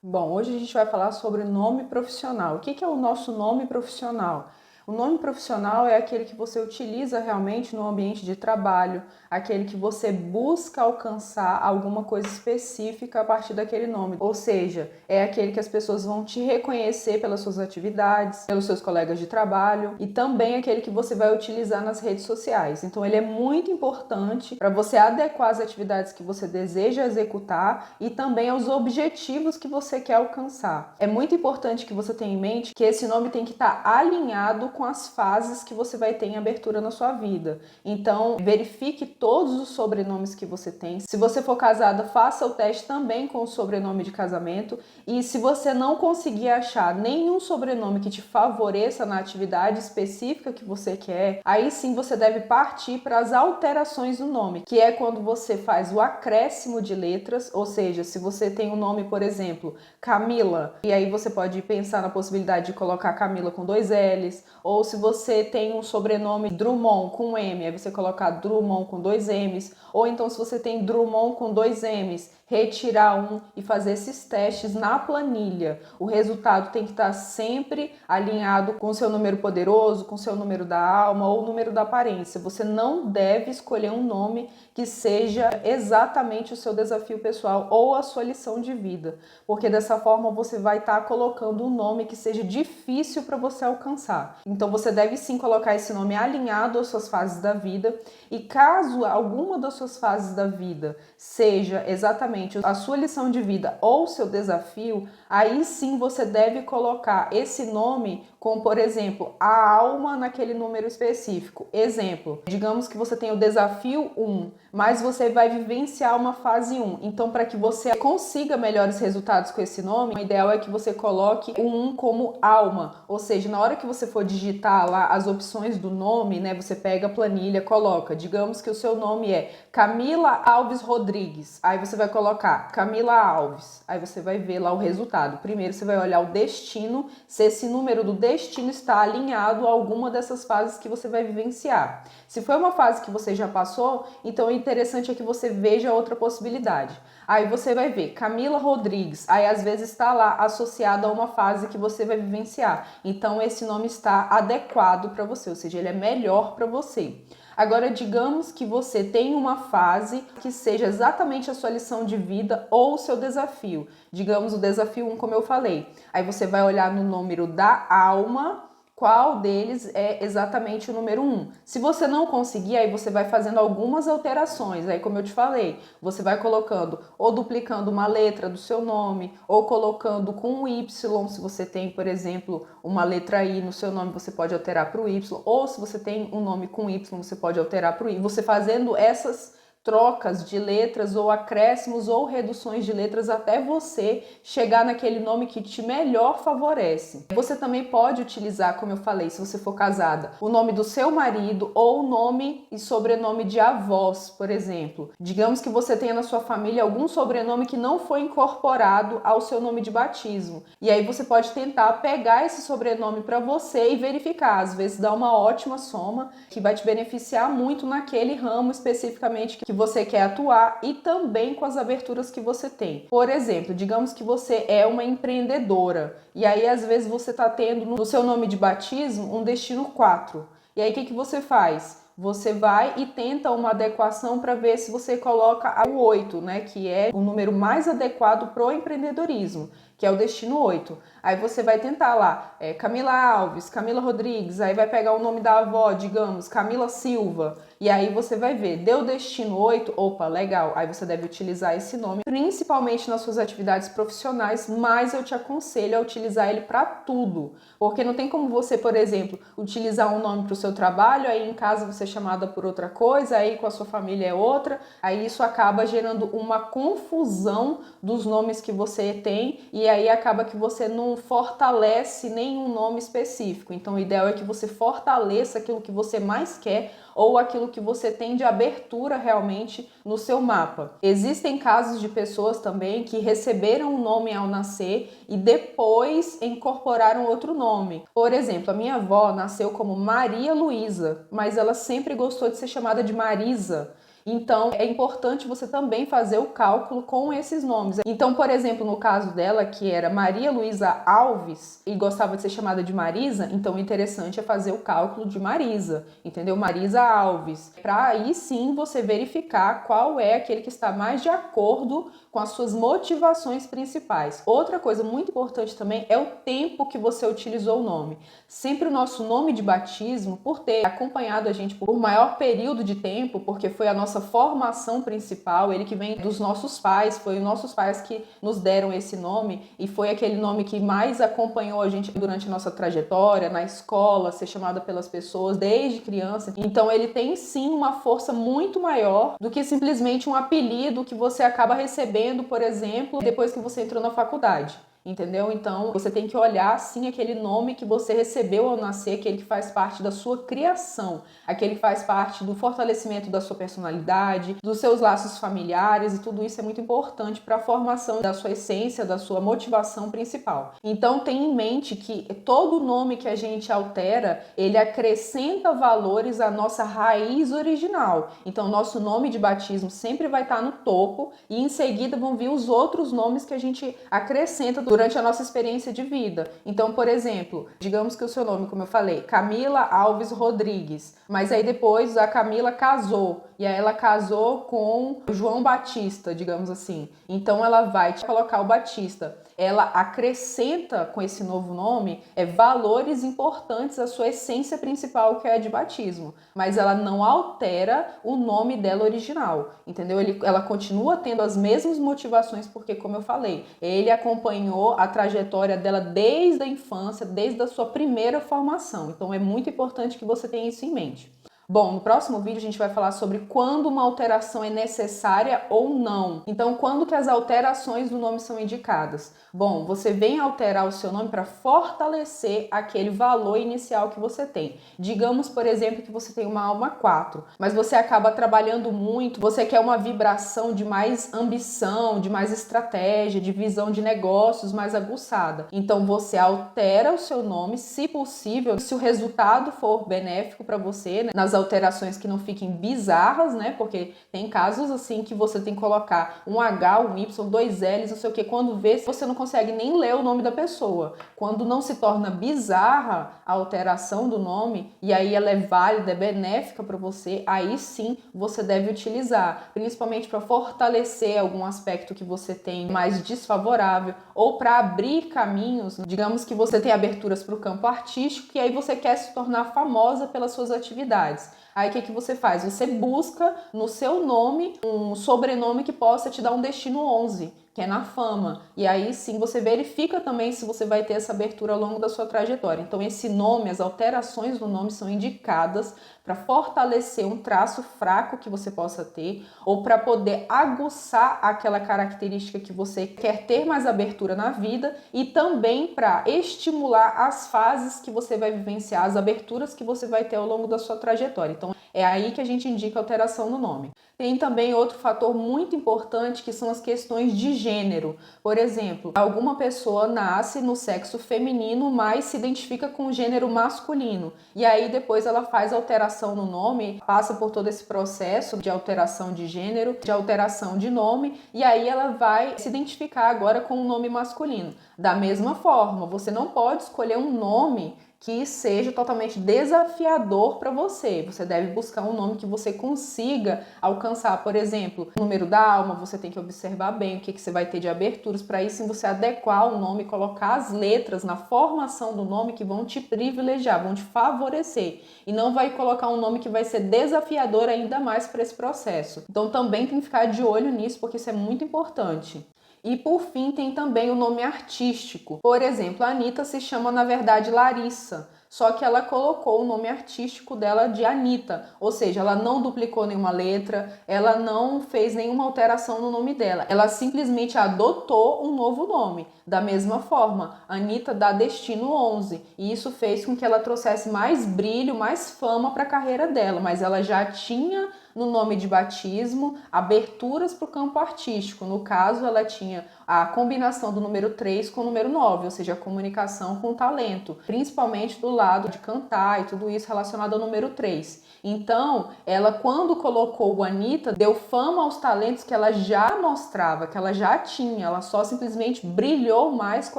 Bom, hoje a gente vai falar sobre nome profissional. O que é o nosso nome profissional? O nome profissional é aquele que você utiliza realmente no ambiente de trabalho, aquele que você busca alcançar alguma coisa específica a partir daquele nome. Ou seja, é aquele que as pessoas vão te reconhecer pelas suas atividades, pelos seus colegas de trabalho e também aquele que você vai utilizar nas redes sociais. Então, ele é muito importante para você adequar as atividades que você deseja executar e também aos objetivos que você quer alcançar. É muito importante que você tenha em mente que esse nome tem que estar alinhado com as fases que você vai ter em abertura na sua vida. Então, verifique todos os sobrenomes que você tem. Se você for casada, faça o teste também com o sobrenome de casamento. E se você não conseguir achar nenhum sobrenome que te favoreça na atividade específica que você quer, aí sim você deve partir para as alterações do nome, que é quando você faz o acréscimo de letras, ou seja, se você tem um nome, por exemplo, Camila, e aí você pode pensar na possibilidade de colocar Camila com 2 L's, ou se você tem um sobrenome Drummond com M, aí você colocar Drummond com 2 M's, ou então se você tem Drummond com 2 M's, retirar um e fazer esses testes na planilha. O resultado tem que estar sempre alinhado com o seu número poderoso, com o seu número da alma ou o número da aparência. Você não deve escolher um nome que seja exatamente o seu desafio pessoal ou a sua lição de vida, porque dessa forma você vai estar colocando um nome que seja difícil para você alcançar. Então você deve sim colocar esse nome alinhado às suas fases da vida, e caso alguma das suas fases da vida seja exatamente a sua lição de vida ou o seu desafio, aí sim você deve colocar esse nome com, por exemplo, a alma naquele número específico. Exemplo, digamos que você tem o desafio 1, mas você vai vivenciar uma fase 1. Então, para que você consiga melhores resultados com esse nome, o ideal é que você coloque o 1 como alma. Ou seja, na hora que você for digitar lá as opções do nome, né, você pega a planilha, coloca, digamos que o seu nome é Camila Alves Rodrigues. Aí você vai colocar Camila Alves. Aí você vai ver lá o resultado. Primeiro você vai olhar o destino, se esse número do destino está alinhado a alguma dessas fases que você vai vivenciar. Se foi uma fase que você já passou, então o interessante é que você veja outra possibilidade. Aí você vai ver Camila Rodrigues, aí às vezes está lá associado a uma fase que você vai vivenciar. Então esse nome está adequado para você, ou seja, ele é melhor para você. Agora, digamos que você tem uma fase que seja exatamente a sua lição de vida ou o seu desafio. Digamos o desafio 1, como eu falei. Aí você vai olhar no número da alma, qual deles é exatamente o número 1. Se você não conseguir, aí você vai fazendo algumas alterações. Aí, como eu te falei, você vai colocando ou duplicando uma letra do seu nome, ou colocando com um Y. Se você tem, por exemplo, uma letra I no seu nome, você pode alterar para o Y. Ou se você tem um nome com Y, você pode alterar para o I. Você fazendo essas trocas de letras ou acréscimos ou reduções de letras até você chegar naquele nome que te melhor favorece. Você também pode utilizar, como eu falei, se você for casada, o nome do seu marido ou o nome e sobrenome de avós, por exemplo. Digamos que você tenha na sua família algum sobrenome que não foi incorporado ao seu nome de batismo. E aí você pode tentar pegar esse sobrenome para você e verificar. Às vezes dá uma ótima soma que vai te beneficiar muito naquele ramo especificamente que você quer atuar e também com as aberturas que você tem. Por exemplo, digamos que você é uma empreendedora e aí às vezes você está tendo no seu nome de batismo um destino 4. E aí o que você faz? Você vai e tenta uma adequação para ver se você coloca o 8, né, que é o número mais adequado para o empreendedorismo, que é o destino 8. Aí você vai tentar lá, Camila Alves, Camila Rodrigues, aí vai pegar o nome da avó, digamos, Camila Silva, e aí você vai ver, deu destino 8, opa, legal, aí você deve utilizar esse nome, principalmente nas suas atividades profissionais, mas eu te aconselho a utilizar ele para tudo, porque não tem como você, por exemplo, utilizar um nome para o seu trabalho, aí em casa você é chamada por outra coisa, aí com a sua família é outra, aí isso acaba gerando uma confusão dos nomes que você tem, e aí acaba que você não fortalece nenhum nome específico. Então o ideal é que você fortaleça aquilo que você mais quer ou aquilo que você tem de abertura realmente no seu mapa. Existem casos de pessoas também que receberam um nome ao nascer e depois incorporaram outro nome. Por exemplo, a minha avó nasceu como Maria Luísa, mas ela sempre gostou de ser chamada de Marisa. Então, é importante você também fazer o cálculo com esses nomes. Então, por exemplo, no caso dela, que era Maria Luísa Alves e gostava de ser chamada de Marisa, então o interessante é fazer o cálculo de Marisa, entendeu? Marisa Alves. Para aí sim você verificar qual é aquele que está mais de acordo com as suas motivações principais. Outra coisa muito importante também é o tempo que você utilizou o nome. Sempre o nosso nome de batismo, por ter acompanhado a gente por maior período de tempo, porque foi a nossa formação principal, ele que vem dos nossos pais, foi os nossos pais que nos deram esse nome e foi aquele nome que mais acompanhou a gente durante a nossa trajetória, na escola, ser chamada pelas pessoas desde criança. Então ele tem sim uma força muito maior do que simplesmente um apelido que você acaba recebendo, por exemplo, depois que você entrou na faculdade. Entendeu? Então, você tem que olhar, sim, aquele nome que você recebeu ao nascer, aquele que faz parte da sua criação, aquele que faz parte do fortalecimento da sua personalidade, dos seus laços familiares, e tudo isso é muito importante para a formação da sua essência, da sua motivação principal. Então, tenha em mente que todo nome que a gente altera, ele acrescenta valores à nossa raiz original. Então, nosso nome de batismo sempre vai estar no topo e em seguida vão vir os outros nomes que a gente acrescenta durante a nossa experiência de vida. Então, por exemplo, digamos que o seu nome, como eu falei, Camila Alves Rodrigues, mas aí depois a Camila casou, e aí ela casou com João Batista, digamos assim. Então ela vai te colocar o Batista. Ela acrescenta com esse novo nome valores importantes à sua essência principal, que é a de batismo, mas ela não altera o nome dela original, entendeu? Ela continua tendo as mesmas motivações, porque, como eu falei, ele acompanhou a trajetória dela desde a infância, desde a sua primeira formação. Então é muito importante que você tenha isso em mente. Bom, no próximo vídeo a gente vai falar sobre quando uma alteração é necessária ou não. Então, quando que as alterações do nome são indicadas? Bom, você vem alterar o seu nome para fortalecer aquele valor inicial que você tem. Digamos, por exemplo, que você tem uma alma 4, mas você acaba trabalhando muito, você quer uma vibração de mais ambição, de mais estratégia, de visão de negócios mais aguçada. Então, você altera o seu nome, se possível, se o resultado for benéfico para você, né? Nas alterações que não fiquem bizarras, né? Porque tem casos assim que você tem que colocar um H, um Y, dois L's, não sei o que. Quando vê, você não consegue nem ler o nome da pessoa. Quando não se torna bizarra a alteração do nome, e aí ela é válida, é benéfica para você, aí sim você deve utilizar, principalmente para fortalecer algum aspecto que você tem mais desfavorável, ou para abrir caminhos. Digamos que você tem aberturas para o campo artístico e aí você quer se tornar famosa pelas suas atividades. Aí o que você faz? Você busca no seu nome um sobrenome que possa te dar um destino 11, que é na fama. E aí sim você verifica também se você vai ter essa abertura ao longo da sua trajetória. Então esse nome, as alterações do nome são indicadas para fortalecer um traço fraco que você possa ter, ou para poder aguçar aquela característica que você quer ter mais abertura na vida, e também para estimular as fases que você vai vivenciar, as aberturas que você vai ter ao longo da sua trajetória. Então é aí que a gente indica a alteração do nome. Tem também outro fator muito importante, que são as questões de gênero. Por exemplo, alguma pessoa nasce no sexo feminino, mas se identifica com o gênero masculino. E aí depois ela faz alteração no nome, passa por todo esse processo de alteração de gênero, de alteração de nome, e aí ela vai se identificar agora com o nome masculino. Da mesma forma, você não pode escolher um nome que seja totalmente desafiador para você. Você deve buscar um nome que você consiga alcançar. Por exemplo, o número da alma, você tem que observar bem o que você vai ter de aberturas, para aí sim você adequar o nome, colocar as letras na formação do nome que vão te privilegiar, vão te favorecer. E não vai colocar um nome que vai ser desafiador ainda mais para esse processo. Então também tem que ficar de olho nisso, porque isso é muito importante. E por fim tem também o nome artístico. Por exemplo, a Anitta se chama na verdade Larissa, só que ela colocou o nome artístico dela de Anitta, ou seja, ela não duplicou nenhuma letra, ela não fez nenhuma alteração no nome dela, ela simplesmente adotou um novo nome. Da mesma forma, Anitta dá Destino 11, e isso fez com que ela trouxesse mais brilho, mais fama para a carreira dela, mas ela já tinha no nome de batismo, aberturas para o campo artístico. No caso, ela tinha a combinação do número 3 com o número 9, ou seja, a comunicação com o talento, principalmente do lado de cantar e tudo isso relacionado ao número 3. Então, ela, quando colocou o Anitta, deu fama aos talentos que ela já mostrava, que ela já tinha, ela só simplesmente brilhou mais com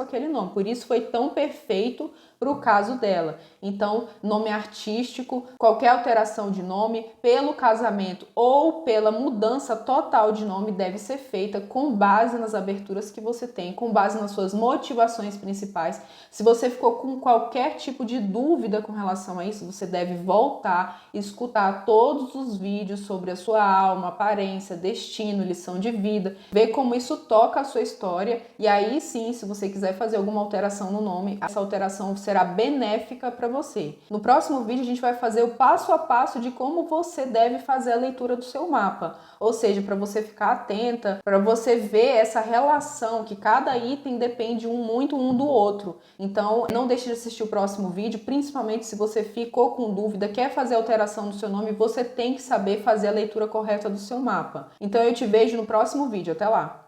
aquele nome. Por isso foi tão perfeito para o caso dela. Então, nome artístico, qualquer alteração de nome, pelo casamento ou pela mudança total de nome, deve ser feita com base nas aberturas que você tem, com base nas suas motivações principais. Se você ficou com qualquer tipo de dúvida com relação a isso, você deve voltar e escutar todos os vídeos sobre a sua alma, aparência, destino, lição de vida, ver como isso toca a sua história, e aí sim, se você quiser fazer alguma alteração no nome, essa alteração será benéfica para você. No próximo vídeo a gente vai fazer o passo a passo de como você deve fazer a leitura do seu mapa, ou seja, para você ficar atenta, para você ver essa relação que cada item depende muito um do outro. Então não deixe de assistir o próximo vídeo, principalmente se você ficou com dúvida, quer fazer alteração no seu nome, você tem que saber fazer a leitura correta do seu mapa. Então eu te vejo no próximo vídeo, até lá!